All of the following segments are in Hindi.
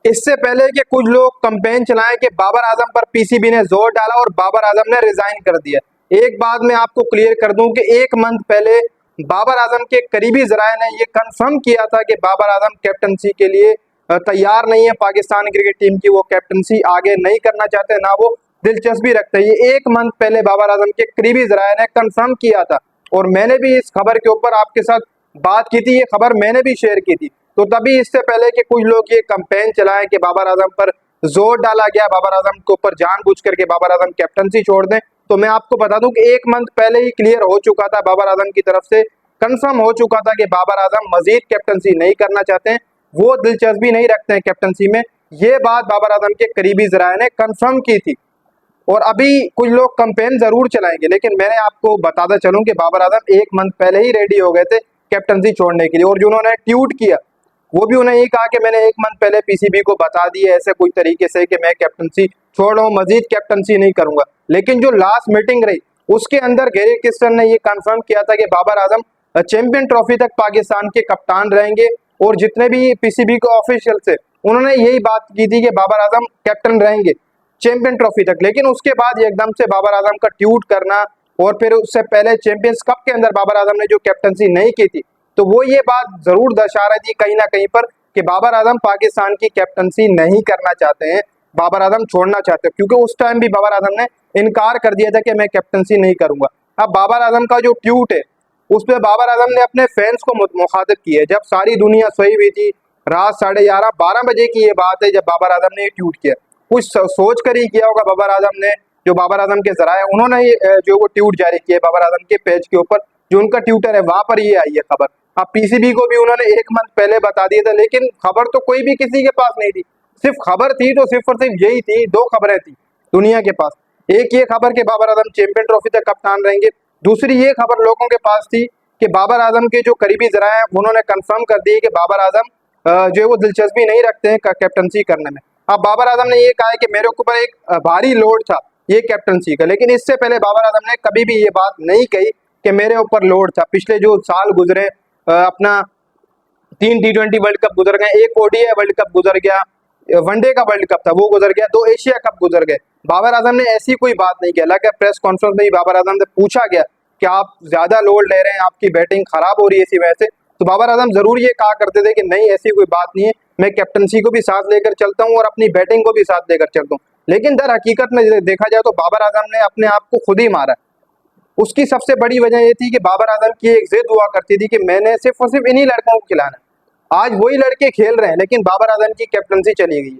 इससे पहले कि कुछ लोग कैंपेन चलाएं कि बाबर आजम पर पीसीबी ने जोर डाला और बाबर आजम ने रिजाइन कर दिया, एक बात मैं आपको क्लियर कर दूं कि एक मंथ पहले बाबर आजम के करीबी जराये ने यह कंफर्म किया था कि बाबर आजम कैप्टनसी के लिए तैयार नहीं है। पाकिस्तान क्रिकेट टीम की वो कैप्टनसी आगे नहीं करना चाहते, ना वो दिलचस्पी रखते। ये एक मंथ पहले बाबर आजम के करीबी जराये ने कंफर्म किया था और मैंने भी इस खबर के ऊपर आपके साथ बात की थी, ये खबर मैंने भी शेयर की थी। तो तभी इससे पहले कि कुछ लोग ये कैंपेन चलाएं कि बाबर आजम पर जोर डाला गया, बाबर आजम के ऊपर जानबूझ करके बाबर आजम कैप्टनसी छोड़ दें, तो मैं आपको बता दूं कि एक मंथ पहले ही क्लियर हो चुका था, बाबर आजम की तरफ से कंफर्म हो चुका था कि बाबर आजम मजीद कैप्टनसी नहीं करना चाहते हैं, वो दिलचस्पी नहीं रखते हैं कैप्टनसी में। ये बात बाबर आजम के करीबी जराये ने कंफर्म की थी और अभी कुछ लोग कैंपेन जरूर चलाएंगे, लेकिन मैंने आपको बताता चलूं कि बाबर आजम एक मंथ पहले ही रेडी हो गए थे कैप्टनसी छोड़ने के लिए। और जो उन्होंने ट्वीट किया वो भी उन्हें ये कहा कि मैंने एक मंथ पहले पीसीबी को बता दिया ऐसे कोई तरीके से कि मैं कैप्टनसी छोड़ रहा हूँ, मजीद कैप्टनसी नहीं करूंगा। लेकिन जो लास्ट मीटिंग रही उसके अंदर गैरी किस्टन ने ये कंफर्म किया था कि बाबर आजम चैंपियन ट्रॉफी तक पाकिस्तान के कप्तान रहेंगे और जितने भी पीसीबी के ऑफिशियल थे उन्होंने यही बात की थी कि बाबर आजम कैप्टन रहेंगे चैंपियन ट्रॉफी तक। लेकिन उसके बाद एकदम से बाबर आजम का ट्वीट करना और फिर उससे पहले चैंपियंस कप के अंदर बाबर आजम ने जो कैप्टनसी नहीं की थी, तो वो ये बात जरूर दर्शा रही थी कहीं ना कहीं पर कि बाबर आजम पाकिस्तान की कैप्टनसी नहीं करना चाहते हैं, बाबर आजम छोड़ना चाहते हैं। क्योंकि उस टाइम भी बाबर आजम ने इनकार कर दिया था कि मैं कैप्टनसी नहीं करूंगा। अब बाबर आजम का जो ट्वीट है उस पर बाबर आजम ने अपने फैंस को मुखातिब किया है, जब सारी दुनिया सोई हुई थी, रात 11:30-12 बजे की ये बात है जब बाबर आजम ने ये ट्वीट किया। कुछ सोच कर ही किया होगा बाबर आजम ने, जो बाबर आजम के जराये उन्होंने जो वो ट्वीट जारी किया बाबर आजम के पेज के ऊपर, जो उनका ट्विटर है वहां पर ये आई है खबर। अब पीसीबी को भी उन्होंने एक मंथ पहले बता दिया था, लेकिन खबर तो कोई भी किसी के पास नहीं थी। सिर्फ खबर थी तो सिर्फ और सिर्फ यही थी, दो खबरें थी दुनिया के पास। एक ये खबर कि बाबर आजम चैंपियन ट्रॉफी तक कप्तान रहेंगे, दूसरी ये खबर लोगों के पास थी कि बाबर आजम के जो करीबी जराये उन्होंने कंफर्म कर दी कि बाबर आजम जो है वो दिलचस्पी नहीं रखते हैं कैप्टनसी करने में। अब बाबर आजम ने ये कहा है कि मेरे ऊपर एक भारी लोड था ये कैप्टनसी का, लेकिन इससे पहले बाबर आजम ने कभी भी ये बात नहीं कही कि मेरे ऊपर लोड था। पिछले जो साल गुजरे, अपना 3 T20 वर्ल्ड कप गुजर गए, एक ओडीआई वर्ल्ड कप गुजर गया, वनडे का वर्ल्ड कप था वो गुजर गया, 2 एशिया कप गुजर गए, बाबर आजम ने ऐसी कोई बात नहीं की। हालांकि प्रेस कॉन्फ्रेंस में बाबर आजम से पूछा गया कि आप ज्यादा लोड ले रहे हैं, आपकी बैटिंग खराब हो रही है इसी वजह से, तो बाबर आजम जरूर ये कहा करते थे कि नहीं ऐसी कोई बात नहीं है, मैं कैप्टनसी को भी साथ लेकर चलता हूँ और अपनी बैटिंग को भी साथ लेकर चलता हूँ। लेकिन दर हकीकत में देखा जाए तो बाबर आजम ने अपने आप को खुद ही मारा। उसकी सबसे बड़ी वजह ये थी कि बाबर आजम की एक जिद हुआ करती थी कि मैंने सिर्फ और सिर्फ इन्हीं लड़कों को खिलाना है। आज वही लड़के खेल रहे हैं, लेकिन बाबर आजम की कैप्टनसी चली गई है।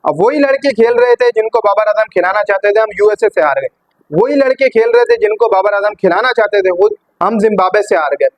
अब वही लड़के खेल रहे थे जिनको बाबर आजम खिलाना चाहते थे, हम यूएसए से हार गए। वही लड़के खेल रहे थे जिनको बाबर आजम खिलाना चाहते थे, खुद हम जिम्बाब्वे से हार गए।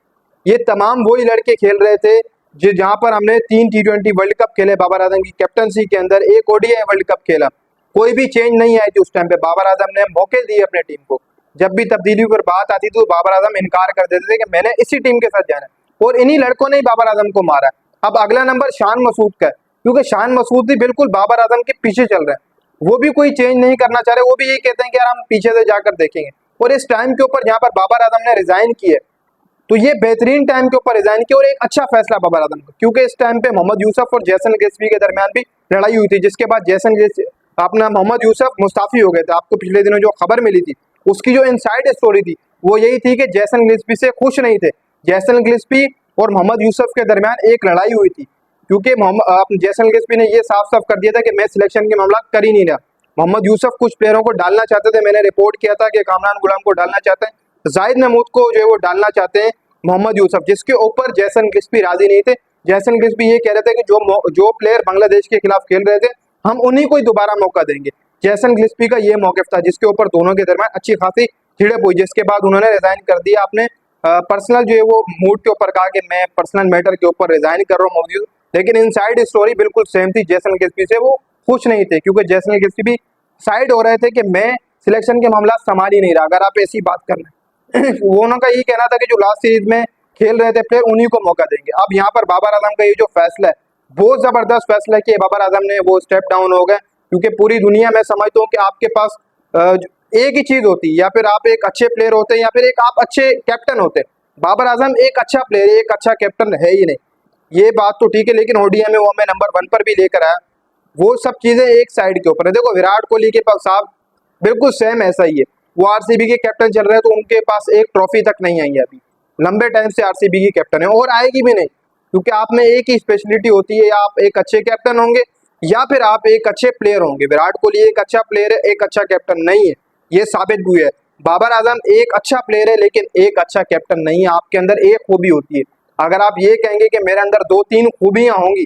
ये तमाम वही लड़के खेल रहे थे जो जहां पर हमने 3 T20 वर्ल्ड कप खेले बाबर आजम की कैप्टनसी के अंदर, एक ओडीआई वर्ल्ड कप खेला, कोई भी चेंज नहीं आई थी उस टाइम पे। बाबर आजम ने मौके दिए अपने टीम को, जब भी तब्दीली पर बात आती थी तो बाबर आजम इनकार कर देते थे कि मैंने इसी टीम के साथ जाना है, और इन्हीं लड़कों ने ही बाबर आजम को मारा। अब अगला नंबर शान मसूद का है, क्योंकि शान मसूद भी बिल्कुल बाबर आजम के पीछे चल रहे हैं, वो भी कोई चेंज नहीं करना चाह रहे, वो भी ये कहते हैं कि यार हम पीछे से जाकर देखेंगे। और इस टाइम के ऊपर जहां पर बाबर आजम ने रिजाइन किए, तो ये बेहतरीन टाइम के ऊपर रिजाइन किया और एक अच्छा फैसला बाबर आजम का, क्योंकि इस टाइम पे मोहम्मद यूसुफ और जैसन गिलस्पी के दरमियान भी लड़ाई हुई थी, जिसके बाद जैसन अपना मोहम्मद यूसुफ मुस्ताफी हो गए थे। आपको पिछले दिनों जो खबर मिली थी उसकी जो इनसाइड स्टोरी थी वो यही थी कि जैसन गिलस्पी से खुश नहीं थे। जैसन गिलस्पी और मोहम्मद यूसुफ के दरमियान एक लड़ाई हुई थी, क्योंकि जैसन गिलस्पी ने ये साफ साफ कर दिया था कि मैं सिलेक्शन के मामला कर ही नहीं रहा। मोहम्मद यूसुफ कुछ प्लेयरों को डालना चाहते थे, मैंने रिपोर्ट किया था कि कामरान गुलाम को डालना चाहते हैं, जाहिद महमूद को जो है वो डालना चाहते हैं मोहम्मद यूसुफ, जिसके ऊपर जैसन गिलस्पी राजी नहीं थे। जैसन गिलस्पी ये कह रहे थे कि जो प्लेयर बांग्लादेश के खिलाफ खेल रहे थे हम उन्हीं को ही दोबारा मौका देंगे। जैसन गिलस्पी का ये मौक़िफ़ था, जिसके ऊपर दोनों के दरमियान अच्छी खासी झड़प हुई, जिसके बाद उन्होंने रिजाइन कर दिया। अपने पर्सनल जो है वो मूड के ऊपर कहा कि मैं पर्सनल मैटर के ऊपर रिजाइन कर रहा हूँ मौजूद। लेकिन इनसाइड स्टोरी बिल्कुल सेम थी, जैसन गिलस्पी से वो खुश नहीं थे, क्योंकि जैसन गिलस्पी भी साइड हो रहे थे कि मैं सिलेक्शन के मामला संभाल ही नहीं रहा, अगर आप ऐसी बात करना वो उनका यही कहना था कि जो लास्ट सीरीज में खेल रहे थे प्लेयर उन्हीं को मौका देंगे। अब यहाँ पर बाबर आजम का ये जो फैसला है बहुत जबरदस्त फैसला है कि बाबर आजम ने वो स्टेप डाउन हो गए, क्योंकि पूरी दुनिया में समझता हूँ कि आपके पास एक ही चीज होती है, या फिर आप एक अच्छे प्लेयर होते हैं या फिर एक आप अच्छे कैप्टन होते हैं। बाबर आजम एक अच्छा प्लेयर, एक अच्छा कैप्टन है ही नहीं, ये बात तो ठीक है, लेकिन ओडीआई में वो हमें नंबर 1 पर भी लेकर आया। वो सब चीजें एक साइड के ऊपर है। देखो विराट कोहली के पास साहब बिल्कुल सेम ऐसा ही है, वो आरसीबी के कैप्टन चल रहे हैं तो उनके पास एक ट्रॉफी तक नहीं आई है अभी, लंबे टाइम से आरसीबी की कैप्टन है और आएगी भी नहीं, क्योंकि आप में एक ही स्पेशलिटी होती है, आप एक अच्छे कैप्टन होंगे या फिर आप एक अच्छे प्लेयर होंगे। विराट कोहली एक अच्छा प्लेयर है, एक अच्छा कैप्टन नहीं है, ये साबित भी हुआ है। बाबर आजम एक अच्छा प्लेयर है लेकिन एक अच्छा कैप्टन नहीं है। आपके अंदर एक खूबी होती है, अगर आप ये कहेंगे कि मेरे अंदर 2-3 खूबियां होंगी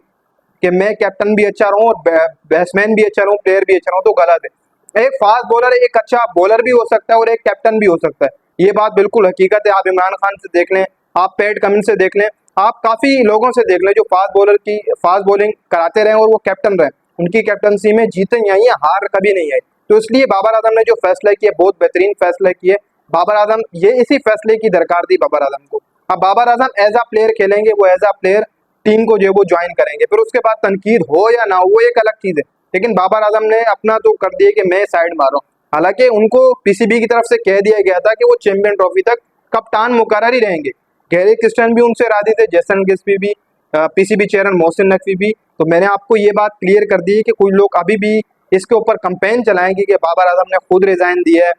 कि मैं कैप्टन भी अच्छा रहूं और बैट्समैन भी अच्छा रहूं, प्लेयर भी अच्छा रहूं, तो गलत है। एक फास्ट बॉलर एक अच्छा बॉलर भी हो सकता है और एक कैप्टन भी हो सकता है, ये बात बिल्कुल हकीकत है। आप इमरान खान से देख लें, आप पैट कमिंस से देख लें, आप काफी लोगों से देख लें जो फास्ट बॉलर की फास्ट बॉलिंग कराते रहे और वो कैप्टन रहे, उनकी कैप्टनसी में जीतें आई है, हार कभी नहीं आई। तो इसलिए बाबर आजम ने जो फैसला किया बहुत बेहतरीन फैसला किया। बाबर आजम ये इसी फैसले की दरकार थी बाबर आजम को। अब Babar Azam as a player खेलेंगे, वो एज अ प्लेयर टीम को जो है वो ज्वाइन करेंगे, फिर उसके बाद तनकीद हो या ना हो वो एक अलग चीज है, लेकिन बाबर आजम ने अपना तो कर दिया कि मैं साइड मारूं। हालांकि उनको पीसीबी की तरफ से कह दिया गया था कि वो चैंपियन ट्रॉफी तक कप्तान मुकर्रर ही रहेंगे। गैरी क्रिस्टियन भी उनसे राजी थे, जेसन गिल्स्बी भी, पीसीबी चेयरमैन मोहसिन नकवी भी। तो मैंने आपको ये बात क्लियर कर दी है कि कुछ लोग अभी भी इसके ऊपर कंपेन चलाएंगे कि बाबर आजम ने खुद रिजाइन दिया है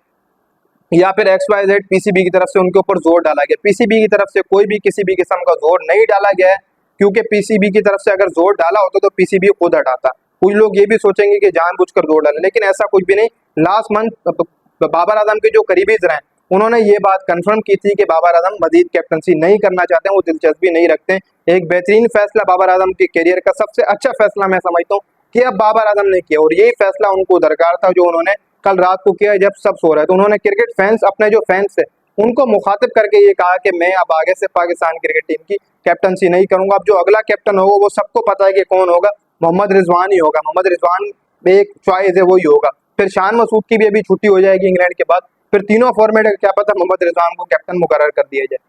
या फिर XYZ पीसीबी की तरफ से उनके ऊपर जोर डाला गया। पीसीबी की तरफ से कोई भी किसी भी किस्म का जोर नहीं डाला गया है, क्योंकि पीसीबी की तरफ से अगर जोर डाला होता तो पीसीबी खुद हटाता। कुछ लोग ये भी सोचेंगे कि जानबूझकर जोर डाले, लेकिन ऐसा कुछ भी नहीं। लास्ट मंथ बाबर आजम के जो करीबी रहे उन्होंने ये बात कंफर्म की थी कि बाबर आजम मजीद कैप्टनसी नहीं करना चाहते हैं, वो दिलचस्पी नहीं रखते हैं। एक बेहतरीन फैसला बाबर आजम के करियर का सबसे अच्छा फैसला मैं समझता हूँ कि अब बाबर आजम ने किया, और यही फैसला उनको दरकार था जो उन्होंने कल रात को किया जब सब सो रहे थे। उन्होंने क्रिकेट फैंस, अपने जो फैंस है उनको मुखातिब करके ये कहा कि मैं अब आगे से पाकिस्तान क्रिकेट टीम की कैप्टनसी नहीं करूंगा। अब जो अगला कैप्टन होगा वो सबको पता है कि कौन होगा, मोहम्मद रिजवान ही होगा। मोहम्मद रिजवान एक चॉइस है, वही होगा। फिर शान मसूद की भी अभी छुट्टी हो जाएगी इंग्लैंड के बाद, फिर तीनों फॉर्मेट क्या पता मोहम्मद रिजवान को कैप्टन मुकर्रर कर दिया जाए।